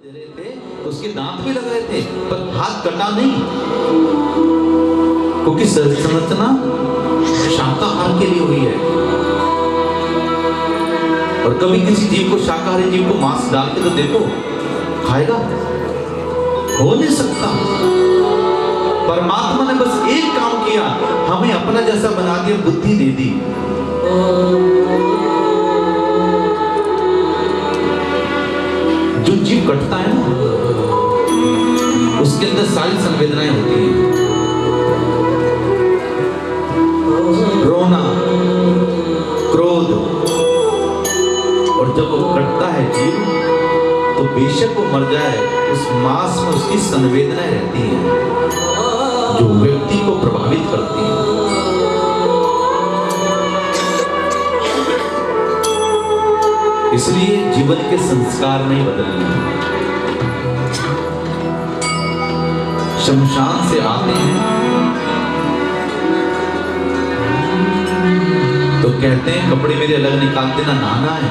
दे रहे थे तो उसके दांत भी लग रहे थे पर हाथ कटा नहीं, क्योंकि संरचना शाकाहार के लिए हुई है। और कभी किसी जीव को, शाकाहारी जीव को मांस डाल के तो देखो, खाएगा? हो नहीं सकता। परमात्मा ने बस एक काम किया, हमें अपना जैसा बना दिया, बुद्धि दे दी। जो जीव कटता है ना, उसके अंदर सारी संवेदनाएं होती हैं। रोना, क्रोध, और जब वो कटता है जीव, तो बेशक वो मर जाए, उस मांस में उसकी संवेदनाएं रहती हैं जो व्यक्ति को प्रभावित करती हैं। इसलिए जीवन के संस्कार नहीं बदलने। शमशान से आते हैं तो कहते हैं कपड़े मेरे अलग निकाल देना, नहाना है,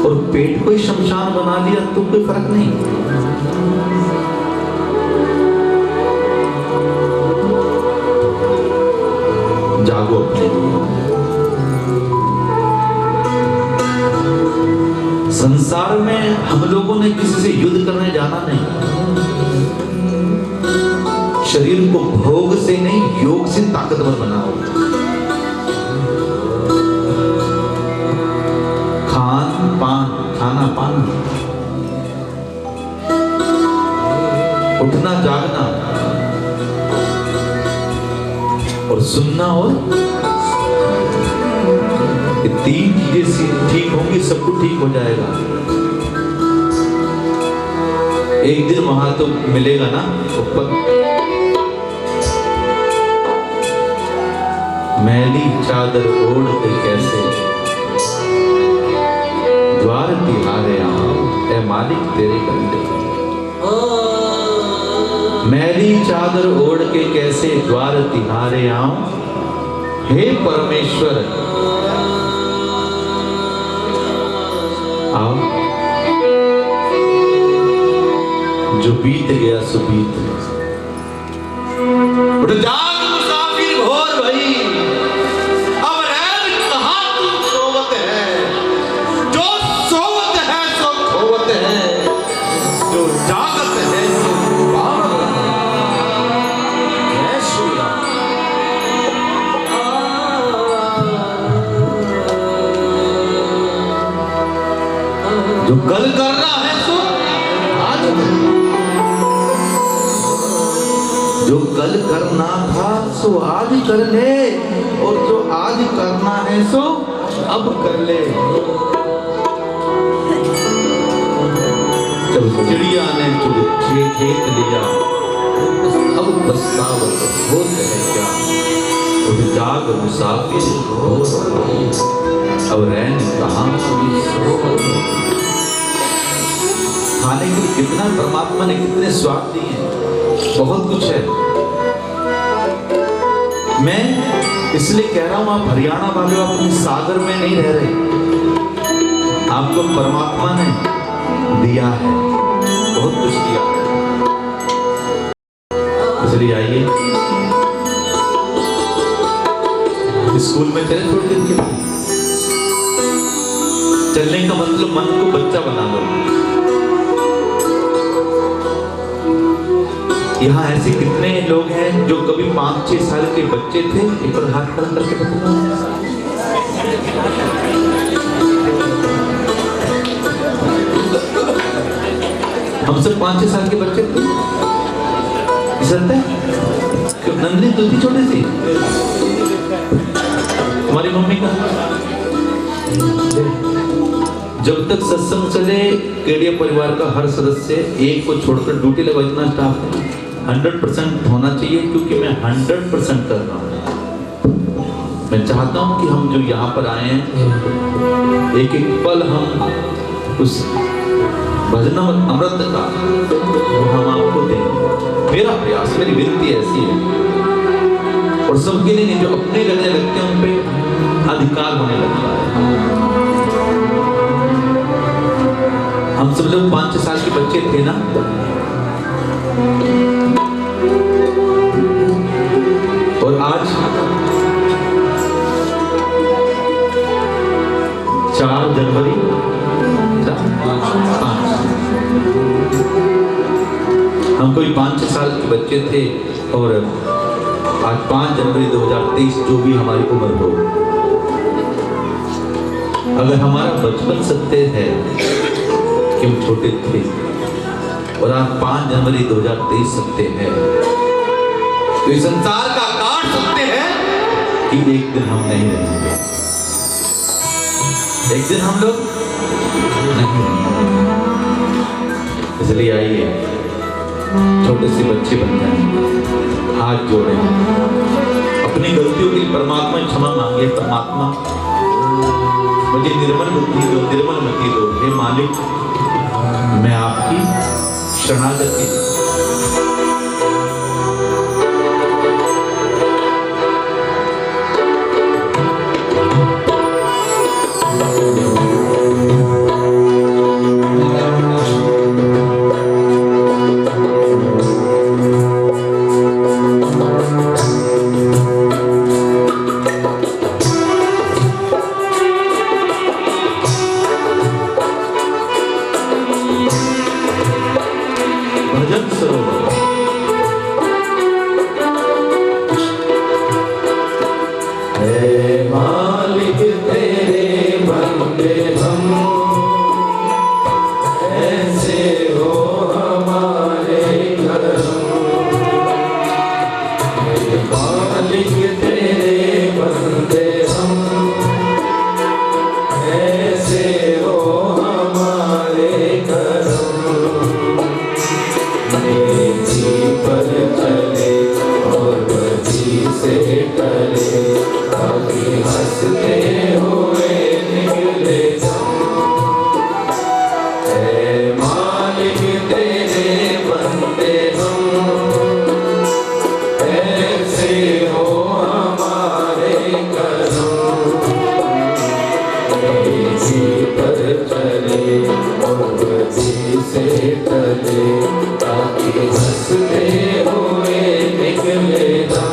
और पेट को ही शमशान बना लिया तो कोई फर्क नहीं। जागो अपने लिए। संसार में हम लोगों ने किसी से युद्ध करने जाना नहीं। शरीर को भोग से नहीं, योग से ताकतवर बनाओ। खाना पान, उठना जागना और सुनना, और ये तीन चीजें ठीक होंगी, सब कुछ ठीक हो जाएगा। एक दिन वहां तो मिलेगा ना ऊपर, मैली चादर ओढ़ के कैसे द्वार तिहारे आऊं, ऐ मालिक तेरे कंधे। मैली चादर ओढ़ के कैसे द्वार तिहारे आऊं, हे परमेश्वर आओ। जो बीत गया सो बीत गया। मुसाफिर भोर भई, अब रैन कहां तू सोवत है, जो सोवत है सो खोवत है, जो जागत है सो पावत है। श्री राम। जो कल करना है सो आज, जो कल करना था सो आज कर ले, और जो आज करना है सो अब कर ले। जब चिड़िया ने खेत लिया, अब पछतावत होत है क्या, तो जाग मुसाफिर अब रैन कहां खाने के लिए। कितना परमात्मा ने कितने स्वाद दिए हैं, बहुत कुछ है। मैं इसलिए कह रहा हूं, आप हरियाणा वाले अपने सागर में नहीं रह रहे, आपको परमात्मा ने दिया है, बहुत कुछ दिया है। इसलिए आइए, स्कूल में चले थोड़ी देर के लिए। चलने का मतलब मन को बच्चा बना लो। यहाँ ऐसे कितने लोग हैं जो कभी 5-6 साल के बच्चे थे? एक और हाथ खड़ा करके बताओ। हम सब 5-6 साल के बच्चे थे। नंदनी तो थी छोटी सी। तुम्हारी मम्मी का जब तक सत्संग चले, केडिया परिवार का हर सदस्य एक को छोड़कर ड्यूटी लगा, इतना स्टाफ है, 100% होना चाहिए, क्योंकि मैं 100% कर रहा हूँ। मैं चाहता हूँ कि हम जो यहाँ पर आए हैं, एक एक पल हम उस भजन अमृत का हम आपको दें। मेरा प्रयास, मेरी विनती ऐसी है, और सबके लिए नहीं, जो अपने लगने लगते हैं उन पे अधिकार होने लगता है। हम सब लोग 5-6 साल के बच्चे थे ना, और आज 4 जनवरी 5 हम कोई 5-6 साल के बच्चे थे, और आज 5 जनवरी 2023 जो भी हमारी उम्र हो, अगर हमारा बचपन सत्य है कि हम छोटे थे, और आज 5 जनवरी 2023 सत्य है, तो इस संसार का काट सत्य है कि एक दिन हम नहीं रहेंगे, एक दिन हम लोग नहीं रहेंगे। इसलिए आइए छोटे से बच्चे बन जाए, हाथ जोड़े, अपनी गलतियों के लिए परमात्मा से क्षमा मांगे। परमात्मा मुझे निर्मल बुद्धि दो, निर्मल मति दो। हे मालिक, मैं आपकी शरणागति भजन सरोवर। हे मालिक तेरे बंदे हम, ऐसे हो हमारे करम। हे मालिक तेरे बंदे हम, ऐसे हो हमारे करम। पर चले और बजी से टले, ताकि हंसते हुए निकले है। मालिक तेरे बंदे हम, ऐसे हो हमारे करम। पर चले और बजी से टले, ताकि हंसते हुए निकले है।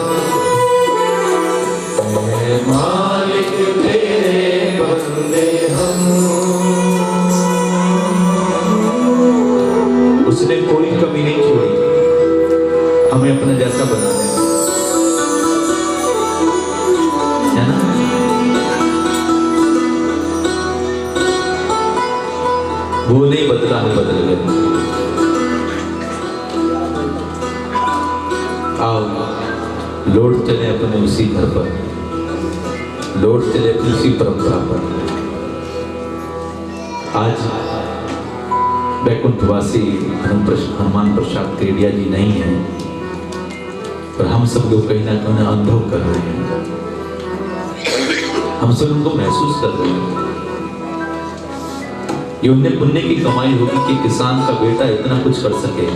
मालिक तेरे बंदे हम। उसने कोई कमी नहीं छोड़ी हमें अपना जैसा बनाने, है ना। वो नहीं बदला, हम बदल गए। आओ लौट चले अपने उसी घर पर, लौट चले अपनी उसी परंपरा पर। आज वैकुंठवासी हनुमान प्रसाद केडिया जी नहीं है, पर हम सब लोग कहीं ना कहीं अनुभव कर रहे हैं, हम सब उनको महसूस कर रहे हैं। ये उन्हें पुण्य की कमाई होगी कि किसान का बेटा इतना कुछ कर सके,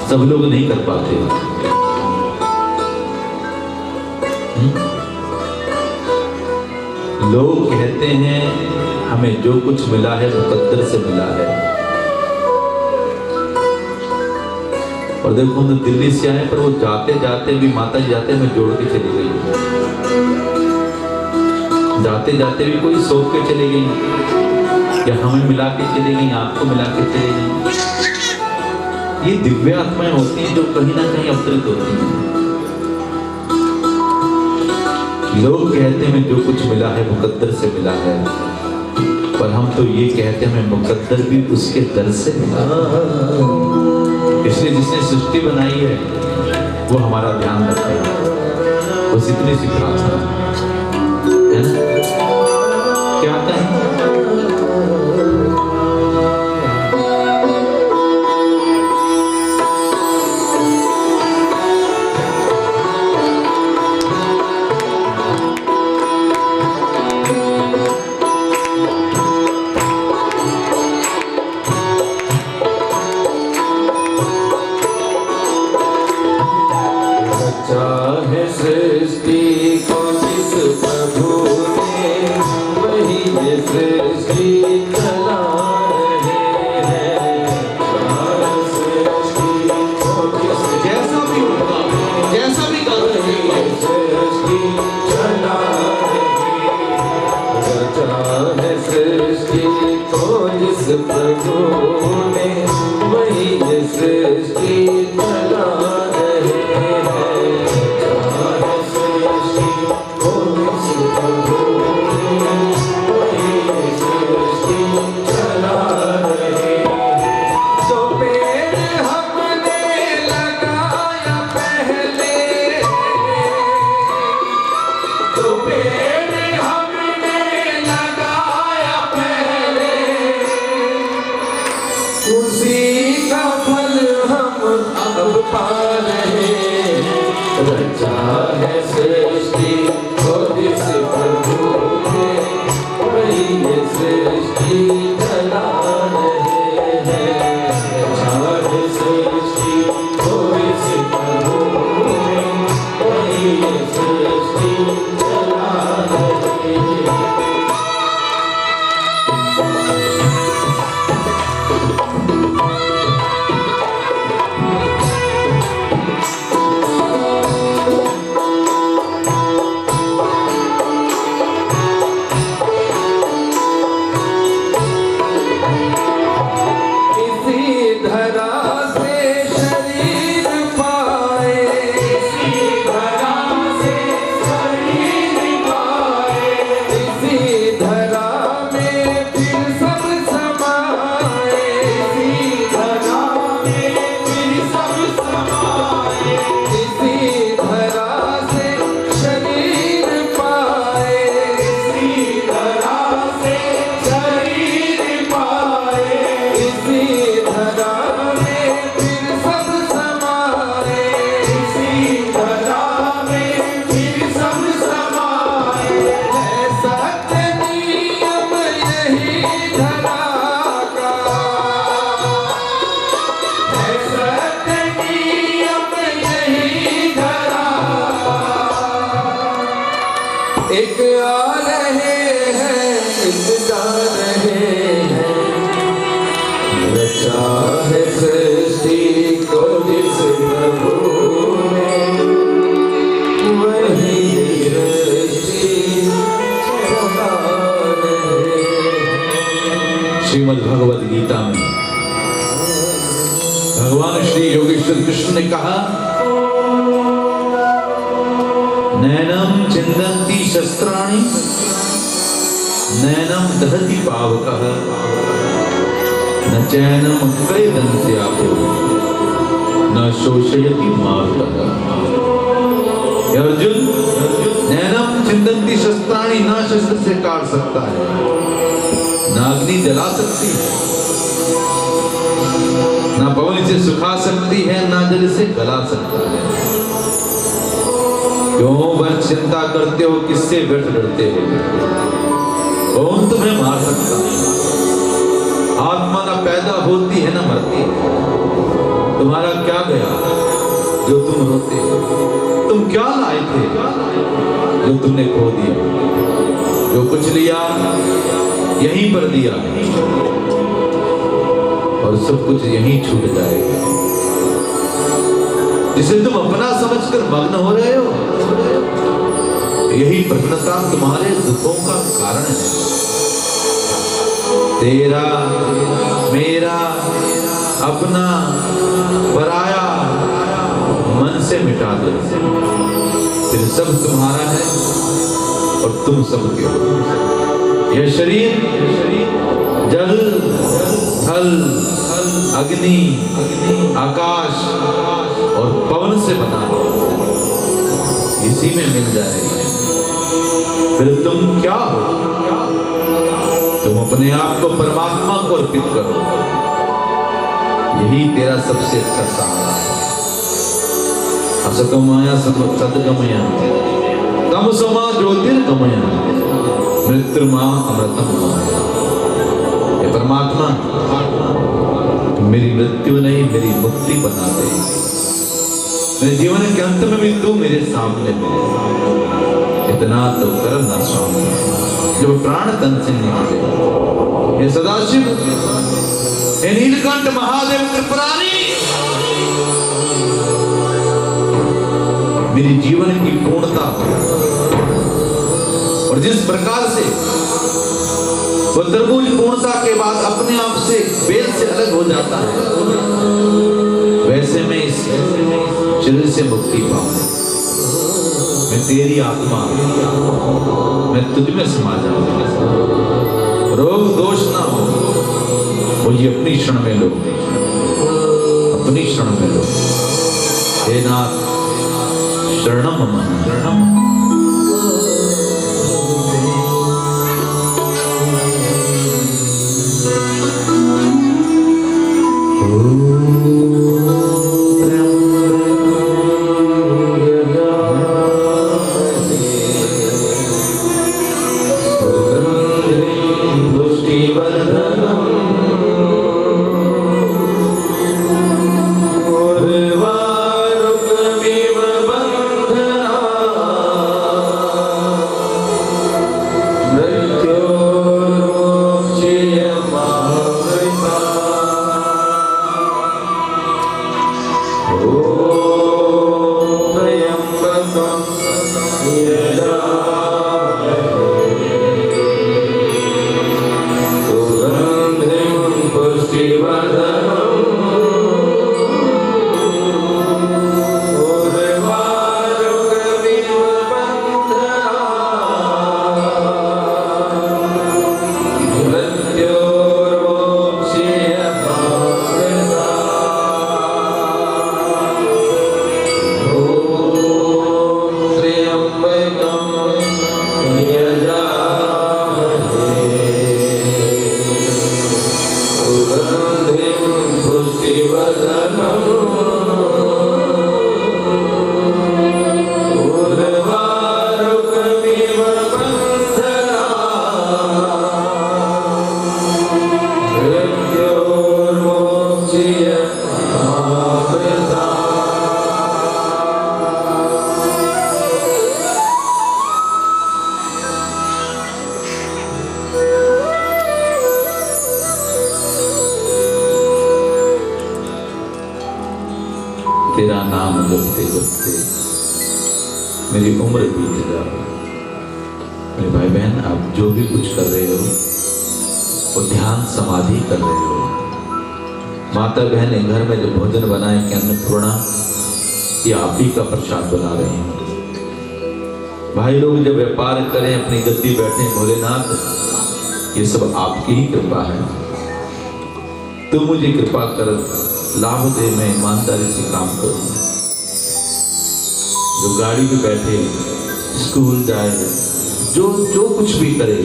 सब लोग नहीं कर पाते। लोग कहते हैं हमें जो कुछ मिला है मुकद्दर से मिला है, और देखो हम दिल्ली से आए, पर वो जाते जाते भी माता जी जाते मैं जोड़ के चली गई, जाते जाते भी कोई सोच के चली गई, या हमें मिला के चली गई, आपको मिला के चली गई। ये दिव्य आत्माएं होती हैं जो कहीं ना कहीं अवतरित होती हैं। लोग कहते हैं जो कुछ मिला है मुकद्दर से मिला है, पर हम तो ये कहते हैं हमें मुकद्दर भी उसके दर से मिला। इसलिए जिसने सृष्टि बनाई है वो हमारा ध्यान रखे, बस इतनी सी प्रार्थना है ना। क्या आता है? चाहे सृष्टि को जिस प्रभु ने, वही ये सृष्टि जिस प्रभु ने वही ये सृष्टि चला रहे हैं। चाहे सृष्टि हो जिस प्रभु ने वही ये सृष्टि चला रहे हैं। जो पेड़ हमने लगाया पहले, जो पेड़ हमने लगाया पहले, उसी का फल हम अब पा रहे हैं। रचा है सृष्टि को जिस प्रभु ने वही ये सृष्टि चला रहे हैं। रचा है सृष्टि को जिस प्रभु ने वही ये सृष्टि चला रहे हैं। इसी धरा से शरीर पाए, इसी धरा से शरीर पाए, इसी धरा में फिर सब समाए, इसी धरा में फिर सब समाए। इसी धरा से शरीर पाए, इसी धरा से शरीर पाए, इसी धरा में फिर सब समाए, इसी धरा में फिर सब समाए। है सत्य नियम यही धरा का, है सत्य नियम यही धरा। एक आ रहे हैं, एक जा रहे हैं। रचा है सृष्टि को जिस प्रभु ने वही सृष्टि चला रहे हैं। श्रीमद् भगवद गीता में भगवान श्री योगेश्वर कृष्ण ने कहा, नैनम चिंदन्ति शस्त्राणि नैनम दहति पावकः न चैनम क्लेदन्त्यापो न शोषयति मारुतः। हे अर्जुन, नैनम चिंदन्ति शस्त्राणि, ना शस्त्र से काट सकता है, ना अग्नि जला सकती है, ना पवन से सुखा सकती है, ना जल से गला सकता है। क्यों वह चिंता करते हो, किससे व्यर्थ डरते हो? कौन तुम्हें मार सकता है? आत्मा ना पैदा होती है ना मरती है। तुम्हारा क्या गया जो तुम रोते हो? तुम क्या लाए थे जो तुमने खो दिया? जो कुछ लिया यहीं पर दिया और सब कुछ यहीं छूट जाएगा। जिसे तुम अपना समझकर मग्न हो रहे हो, यही प्रसन्नता तुम्हारे दुखों का कारण है। तेरा मेरा अपना पराया मन से मिटा दो, फिर सब तुम्हारा है और तुम सबके हो। यह शरीर जल थल अग्नि आकाश और पवन से बना है, इसी में मिल जाएगा। फिर तुम क्या हो? तुम अपने आप को परमात्मा को अर्पित करो, यही तेरा सबसे अच्छा सहारा है। असगमया सदगमया तमसोमा ज्योतिर्गमया मृत्युर्मा अमृतम। ये परमात्मा मेरी मृत्यु नहीं, मेरी मुक्ति बना दे। मेरे जीवन के अंत में भी तू मेरे सामने मिले, इतना तो करना स्वामी। जब प्राण तन से निकले, ये सदाशिव, ये नीलकंठ महादेव त्रिपुरारी, मेरी जीवन की पूर्णता हो। और जिस प्रकार से वो तरबूज पूर्णता के बाद अपने आप से बेल से अलग हो जाता है, वैसे मैं इस शरीर से मुक्ति पाऊं। मैं तेरी आत्मा, मैं तुझ में समा जाऊं। रोग दोष ना हो, मुझे अपनी क्षण में लो, अपनी क्षण में लो। हे नाथ शरणम मम, शरणम। तेरा नाम जपते जपते मेरी उम्र बीत जाए। मेरे भाई बहन, आप जो भी कुछ कर रहे हो वो ध्यान समाधि कर रहे हो। माता बहन घर में जो भोजन बनाए कि अन्नपूर्णा, ये आप ही का प्रसाद बना रहे हैं। भाई लोग जब व्यापार करें, अपनी गद्दी बैठे, भोलेनाथ ये सब आपकी ही कृपा है। तू मुझे कृपा कर, लाभ दे, मैं ईमानदारी से काम करूं। जो गाड़ी पे बैठे, स्कूल जाए, जो कुछ भी करे,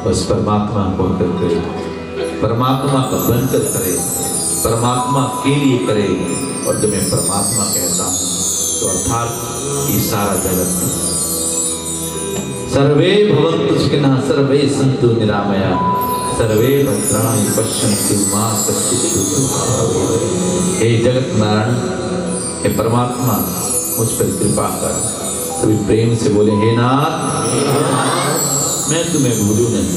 बस परमात्मा को करे, परमात्मा का बनकर करे, परमात्मा के लिए करे। और जब मैं परमात्मा कहता हूं तो अर्थात ये सारा जगत। सर्वे भवन्तु सुखिनः, सर्वे सन्तु निरामया, सर्वे भद्राणि पश्यन्तु मा कश्चित् दुःखं भवेत्। हे जगत नारायण, हे परमात्मा, मुझ पर कृपा कर। सभी प्रेम से बोले, हे नाथ मैं तुम्हें भूलूं नहीं,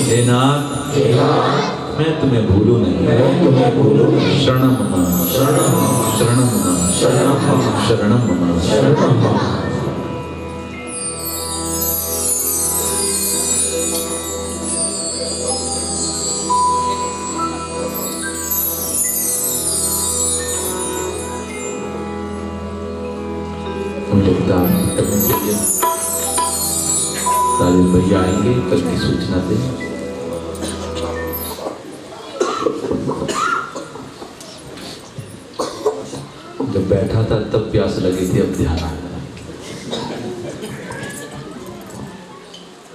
हे नाथ मैं तुम्हें भूलूं नहीं। शरणम मम, शरणम शरणम मम, शरणम मम। योगदान करने के लिए तालिब भैया आएंगे, कल की सूचना दें। जब बैठा था तब प्यास लगी थी, अब ध्यान आया।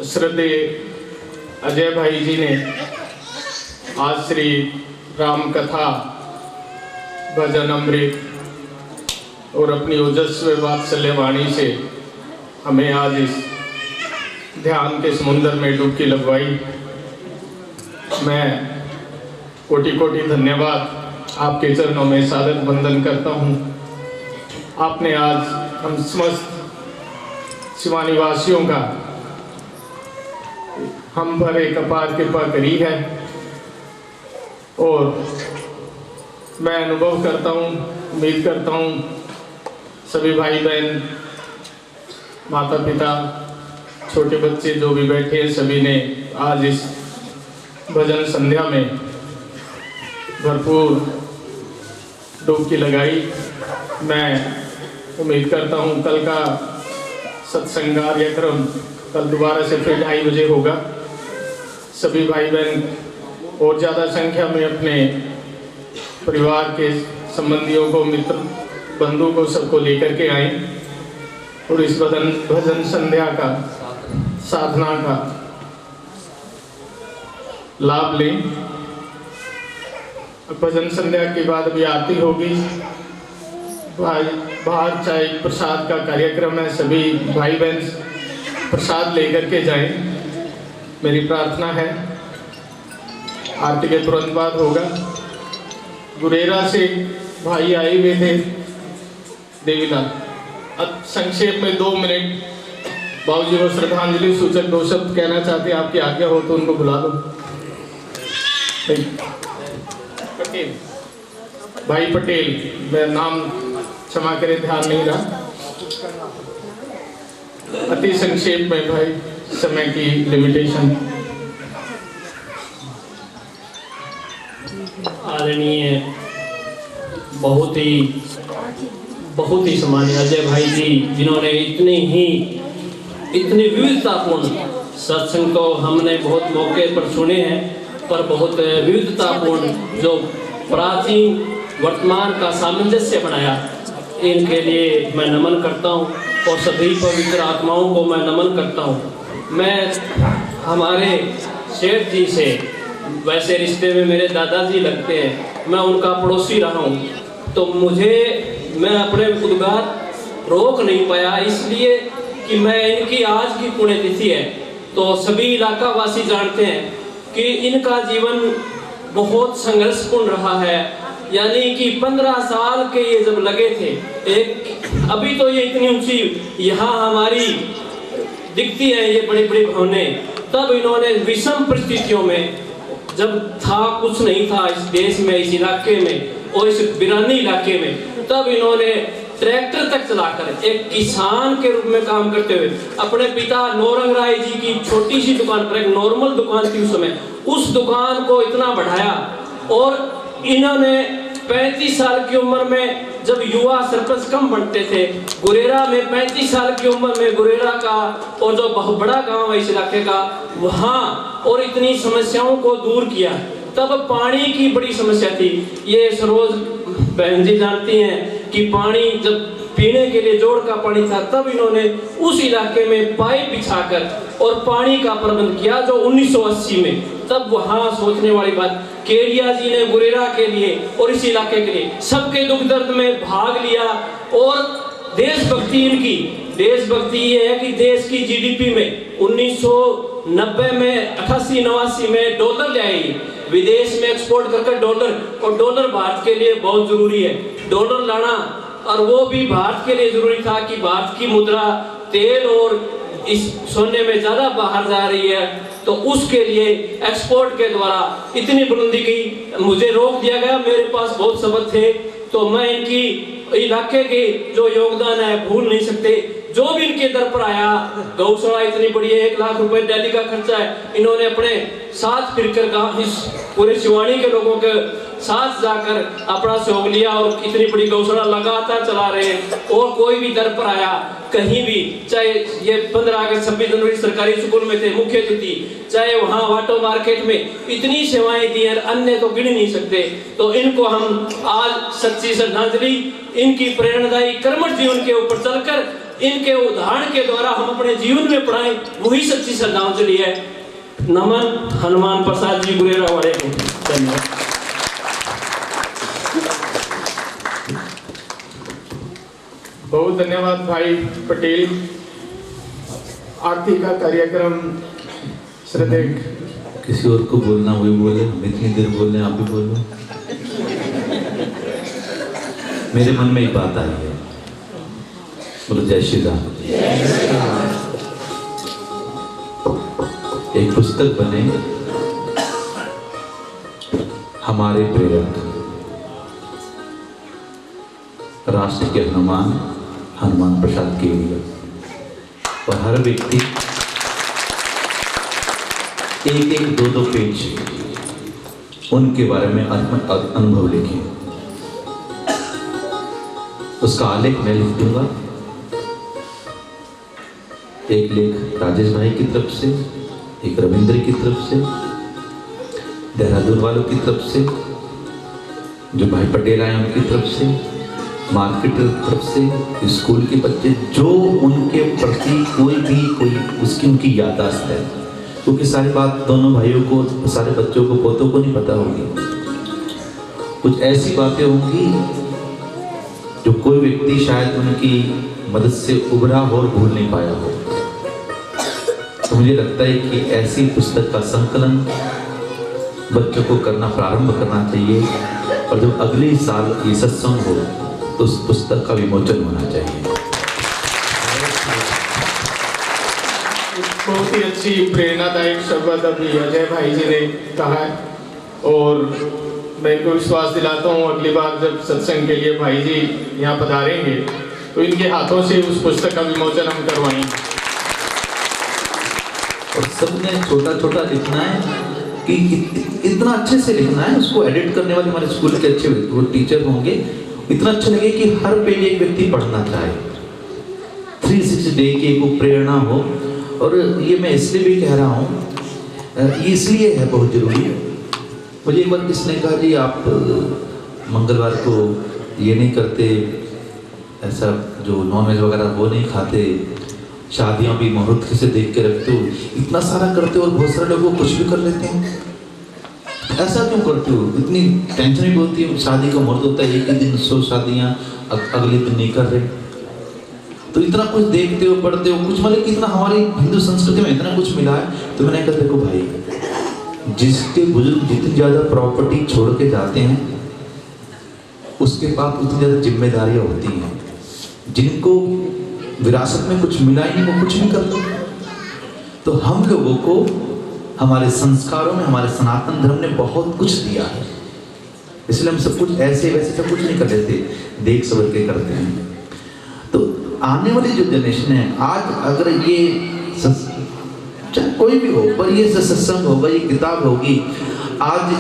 श्रद्धेय अजय भाई जी ने आज श्री राम कथा, भजन अमृत और अपनी ओजस्वी वात्सल्य वाणी से हमें आज इस ध्यान के समुद्र में डुबकी लगवाई। मैं कोटि कोटि धन्यवाद आपके चरणों में सादर वंदन करता हूँ। आपने आज हम समस्त शिवानिवासियों का हम पर एक अपार कृपा करी है और मैं अनुभव करता हूँ, उम्मीद करता हूँ सभी भाई बहन, माता पिता, छोटे बच्चे जो भी बैठे हैं, सभी ने आज इस भजन संध्या में भरपूर डुबकी लगाई। मैं उम्मीद करता हूँ कल का सत्संग कार्यक्रम कल दोबारा से फिर 2:30 बजे होगा। सभी भाई बहन और ज़्यादा संख्या में अपने परिवार के संबंधियों को, मित्र बंधु को, सबको लेकर के आए और इस भजन संध्या का, साधना का लाभ लें। भजन संध्या के बाद भी आरती होगी। बाहर चाय प्रसाद का कार्यक्रम है, सभी भाई बहन प्रसाद लेकर के जाएं। मेरी प्रार्थना है। आरती के तुरंत बाद होगा। गुरेरा से भाई आए हुए थे देवीलाल। अब संक्षेप में 2 मिनट बाबूजी को श्रद्धांजलि सूचक 2 शब्द कहना चाहते हैं। आपकी आज्ञा हो तो उनको बुला दो। पटेल, भाई पटेल, मैं नाम क्षमा करें, ध्यान नहीं रहा। अति संक्षेप में भाई, समय की लिमिटेशन। आदरणीय बहुत ही सम्मानित अजय भाई जी, जिन्होंने इतनी विविधतापूर्ण सत्संग तो हमने बहुत मौके पर सुने हैं, पर बहुत विविधतापूर्ण जो प्राचीन वर्तमान का सामंजस्य बनाया, इनके लिए मैं नमन करता हूँ और सभी पवित्र आत्माओं को मैं नमन करता हूँ। मैं हमारे सेठ जी से वैसे रिश्ते में मेरे दादाजी लगते हैं, मैं उनका पड़ोसी रहा हूँ, तो मैं अपने उद्गार रोक नहीं पाया, इसलिए कि मैं इनकी आज की पुण्यतिथि है। तो सभी इलाका वासी जानते हैं कि इनका जीवन बहुत संघर्षपूर्ण रहा है। यानी कि 15 साल के ये जब लगे थे, अभी तो ये इतनी ऊंची यहाँ हमारी दिखती है ये बड़ी बड़ी भवनें, तब इन्होंने विषम परिस्थितियों में, जब था कुछ नहीं था इस देश में, इस इलाके में और इस बिरानी इलाके में, तब इन्होंने ट्रैक्टर तक चलाकर एक किसान के रूप में काम करते हुए अपने पिता नौरंग राय जी की छोटी सी दुकान पर, एक नॉर्मल दुकान थी उस समय, उस दुकान को इतना बढ़ाया। और इन्होंने 35 साल की उम्र में, जब युवा सरपंच कम बनते थे गुरेरा में, 35 साल की उम्र में गुरेरा का और जो बहुत बड़ा गांव है इस इलाके का, वहां और इतनी समस्याओं को दूर किया। तब पानी की बड़ी समस्या थी। ये सरोज बहन जी जानती हैं कि पानी जब पीने के लिए जोड़ का पानी था, तब इन्होंने उस इलाके में पाइप बिछाकर और पानी का प्रबंध किया, जो 1980 में। तब वहां सोचने वाली बात, केडिया जी ने गुरेरा के लिए और इस इलाके के लिए सबके दुख दर्द में भाग लिया। और देशभक्ति, इनकी देशभक्ति ये है कि देश की जीडीपी में 1990 में 88-89 में डॉलर ले आई, विदेश में एक्सपोर्ट करके डॉलर, और डॉलर भारत के लिए बहुत जरूरी है, डॉलर लाना। और वो भी भारत के लिए जरूरी था कि भारत की मुद्रा तेल और इस सोने में ज्यादा बाहर जा रही है, तो उसके लिए एक्सपोर्ट के द्वारा इतनी बुलंदी की मुझे रोक दिया गया। मेरे पास बहुत शब्द थे, तो मैं इनकी इलाके के जो योगदान है भूल नहीं सकते। जो भी इनके दर पर आया, गौशाला इतनी बड़ी है, 1 लाख रुपए दिल्ली का खर्चा है, इन्होंने अपने साथ फिरकर गांव, इस पूरे शिवानी के लोगों के साथ जाकर अपना सहयोग लिया और इतनी बड़ी गौशाला लगातार चला रहे हैं। और कोई भी दर पर आया कहीं भी, चाहे ये 15 अगस्त 26 जनवरी सरकारी स्कूल में थे मुख्य अतिथि, चाहे वहाँ वाटो मार्केट में, इतनी सेवाएं दी हैं, अन्य तो गिन नहीं सकते। तो इनको हम आज सच्ची श्रद्धांजलि, इनकी प्रेरणादायी कर्मठ जीवन के ऊपर चलकर इनके उदाहरण के द्वारा हम अपने जीवन में पढ़ाएं, वही सच्ची श्रद्धांजलि है। नमन हनुमान प्रसाद जी गुरेरा वाले को धन्यवाद। बहुत धन्यवाद भाई पटेल। आरती का कार्यक्रम श्रद्धेय किसी और को बोलना वही बोले, हम इतनी देर बोल रहे हैं, आप भी बोल रहे। मेरे मन में एक बात आई है, बोलो जय श्री राम। एक पुस्तक बने हमारे प्रेरक राष्ट्र के हनुमान प्रसाद केडिया, और हर व्यक्ति एक एक दो दो पेज उनके बारे में अनुभव लिखें। उसका आलेख मैं लिख दूंगा। एक लेख राजेश भाई की तरफ से, एक रविंद्र की तरफ से, देहरादून वालों की तरफ से, जो भाई पटेल आए उनकी तरफ से, मार्केटर की तरफ से, स्कूल के बच्चे, जो उनके प्रति कोई उसकी उनकी याददाश्त है, क्योंकि सारी बात दोनों भाइयों को, सारे बच्चों को, पोतों को नहीं पता होगी। कुछ ऐसी बातें होंगी जो कोई व्यक्ति शायद उनकी मदद से उभरा हो और भूल नहीं पाया हो। तो मुझे लगता है कि ऐसी पुस्तक का संकलन बच्चों को करना प्रारंभ करना चाहिए, और जब अगले साल ये सत्संग हो तो उस पुस्तक का विमोचन होना चाहिए। बहुत ही अच्छी प्रेरणादायक शब्द अभी अजय भाई जी ने कहा है, और मैं इनको विश्वास दिलाता हूँ अगली बार जब सत्संग के लिए भाई जी यहाँ पधारेंगे तो इनके हाथों से उस पुस्तक का विमोचन हम करवाएंगे। और सबने छोटा छोटा लिखना है कि इतना अच्छे से लिखना है, उसको एडिट करने वाले हमारे स्कूल के अच्छे वो टीचर होंगे, इतना अच्छा लगे कि हर पेज एक व्यक्ति पढ़ना चाहे, 360 डे की एक प्रेरणा हो। और ये मैं इसलिए भी कह रहा हूँ, ये इसलिए है बहुत जरूरी। मुझे एक बार किसने कहा जी आप मंगलवार को ये नहीं करते, ऐसा जो नॉनवेज वगैरह वो नहीं खाते, शादियाँ भी मुहूर्त से देख के रखते हो, इतना सारा करते हो और बहुत सारे लोग कुछ भी कर लेते हैं, ऐसा क्यों करते हो? इतनी टेंशन भी होती है, शादी का मुहूर्त होता है एक ही दिन, 100 शादियाँ अगले दिन नहीं कर रहे, तो इतना कुछ देखते हो, पढ़ते हो, कुछ मतलब कि इतना हमारी हिंदू संस्कृति में इतना कुछ मिला है। तो मैंने कहा देखो भाई, जिसके बुजुर्ग जितनी ज़्यादा प्रॉपर्टी छोड़ के जाते हैं उसके पास उतनी ज़्यादा जिम्मेदारियाँ होती हैं। जिनको विरासत में कुछ मिला ही नहीं वो कुछ नहीं करते। तो हम लोगों को हमारे संस्कारों में, हमारे सनातन धर्म ने बहुत कुछ दिया है, इसलिए हम सब कुछ ऐसे वैसे सब कुछ नहीं कर लेते, देख समझ के करते हैं। तो आने वाली जो जनरेशन है, आज अगर ये चाहे कोई भी हो, पर ये सत्संग होगा, ये किताब होगी, आज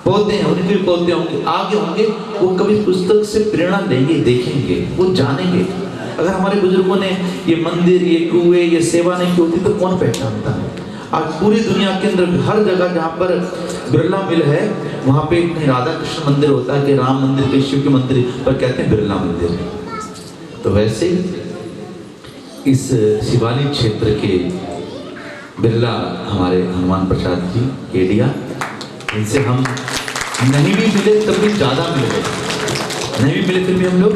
पौधे हैं, उनके भी पौधे होंगे, आगे होंगे, वो कभी पुस्तक से प्रेरणा लेंगे, देखेंगे, वो जानेंगे। अगर हमारे बुजुर्गों ने ये मंदिर, ये कुएं, ये सेवा नहीं की होती तो कौन पहचानता है? आज पूरी दुनिया के अंदर हर जगह जहाँ पर बिरला मिल है वहाँ पे कहीं राधा कृष्ण मंदिर होता है, कि राम मंदिर, के शिव के मंदिर, पर कहते हैं बिरला मंदिर। तो वैसे इस शिवानी क्षेत्र के बिरला हमारे हनुमान प्रसाद जी केडिया, इनसे हम नहीं भी मिले तब भी ज़्यादा मिल गए, नहीं भी मिले फिर भी हम लोग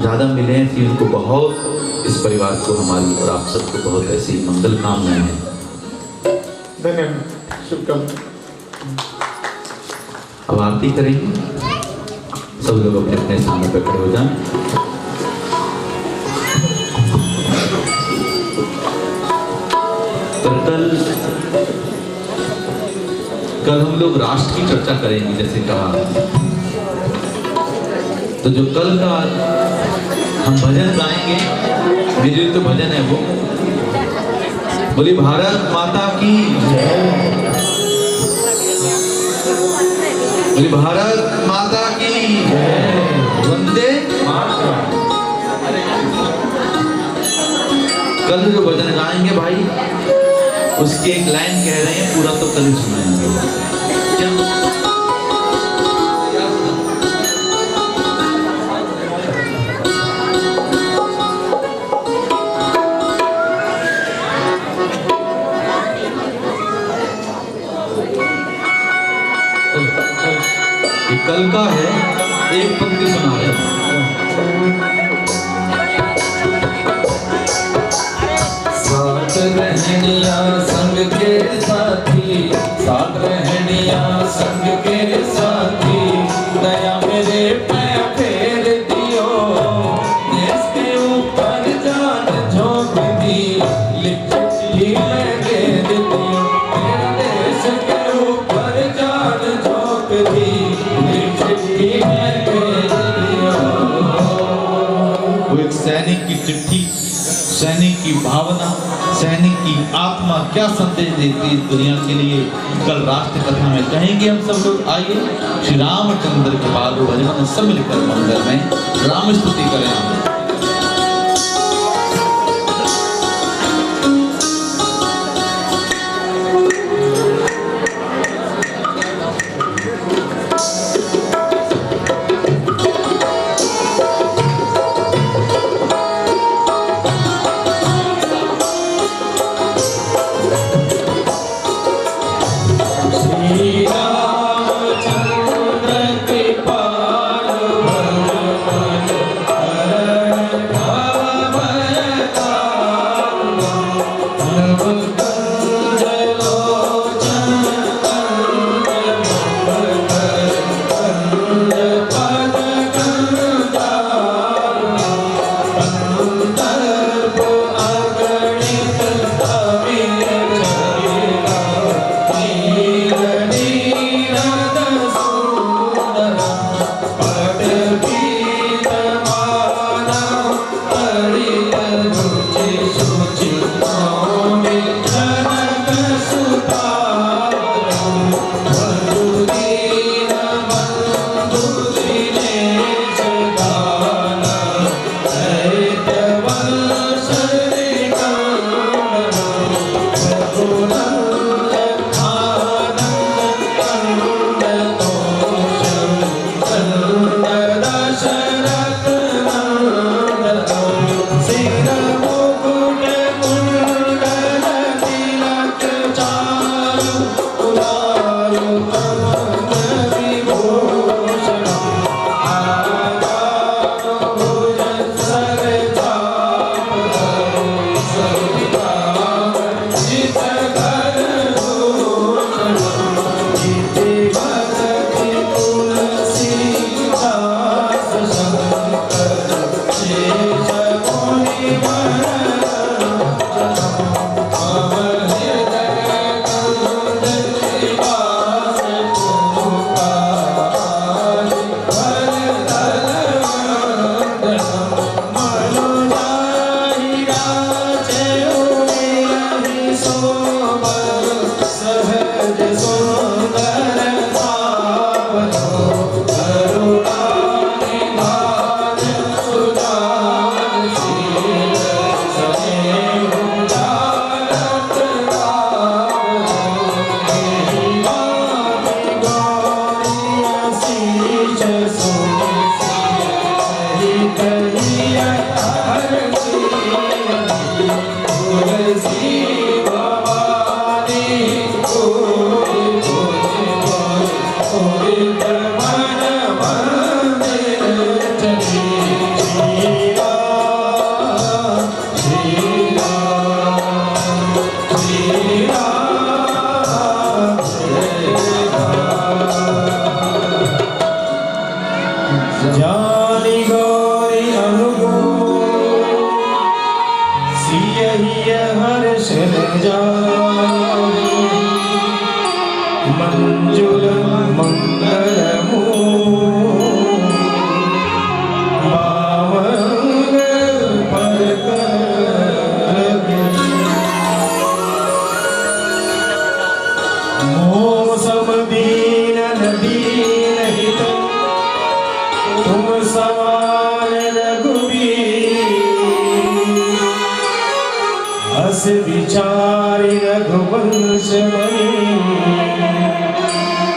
ज़्यादा मिले हैं। कि उनको बहुत, इस परिवार को, हमारी और आप सबको बहुत ऐसी मंगल कामनाएं हैं। धन्यवाद, शुभकामनाएं। अब आरती करेंगे, सब लोग अपने अपने स्थानों पर खड़े हो जाएं। कल हम लोग राष्ट्र की चर्चा करेंगे, जैसे कहा, तो जो कल का हम भजन गाएंगे, मेरे तो भजन है वो, बोली भारत माता की जय, बोली भारत माता की जय, वंदे मातरम। कल जो भजन गाएंगे भाई, उसकी एक लाइन कह रहे हैं, पूरा तो कल ही सुनाएंगे। ये कल का है, एक पंक्ति सुना रहे हैं। रहनिया संग के साथी, साथ रहनिया संग के साथी, दया मेरे पे फेर दियो, देश के ऊपर जान झोंक दी, लिख चिट्ठी मैं भेज दियो, मेरे देश के ऊपर जान झोंक दी, लिख चिट्ठी मैं भेज दियो। वो एक सैनिक की चिट्ठी सैनिक की भावना, सैनिक की आत्मा क्या संदेश देती है दुनिया के लिए, कल राष्ट्र कथा में कहेंगे हम सब लोग। आइए श्री रामचंद्र के बाद भजन सब मिलकर मंदिर में राम स्तुति करें। मंजुल मंगल मौसम दीन दीन हित तुम सवार रघुबीर हस विचारि रघुवंश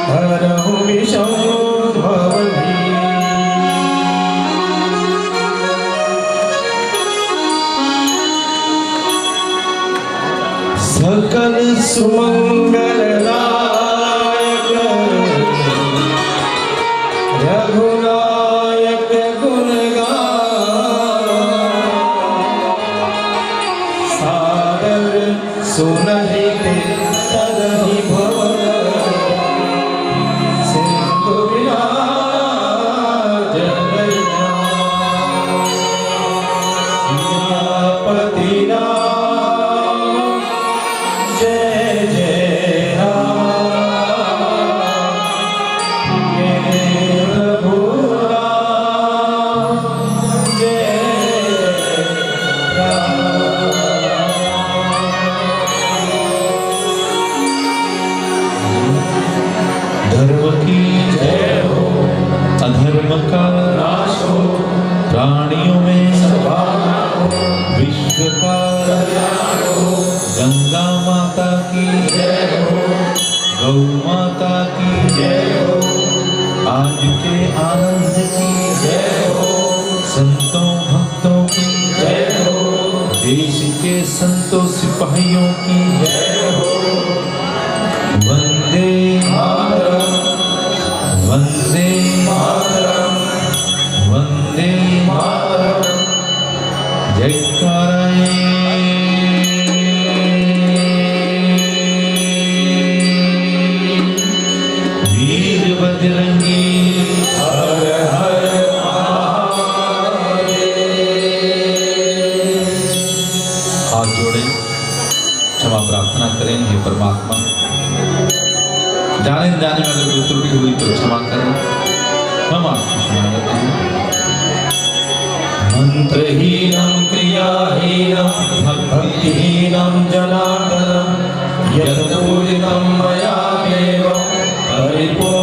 हरहु विषम भवधि सकल सुमंगल नायक रघुनायक गुण सादर सुनहि तरहि जय हो, आज के आनंद की जय हो, संतों भक्तों की जय हो, देश के संतों सिपाहियों की जय हो, वंदे मातरम, वंदे मातरम, वंदे मातरम। जयकाराएं वीर बजरंगी हर हर महादेव। हाथ जोड़े क्षमा प्रार्थना करें। हे परमात्मा, जाने जाने में अगर कोई त्रुटि हुई तो क्षमा करें। हम आपकी क्षमा करते हैं। मंत्रहीनं क्रियाहीनं भक्तिहीनं जनार्दनं यत् पूजितं मया देव परिपूर्णं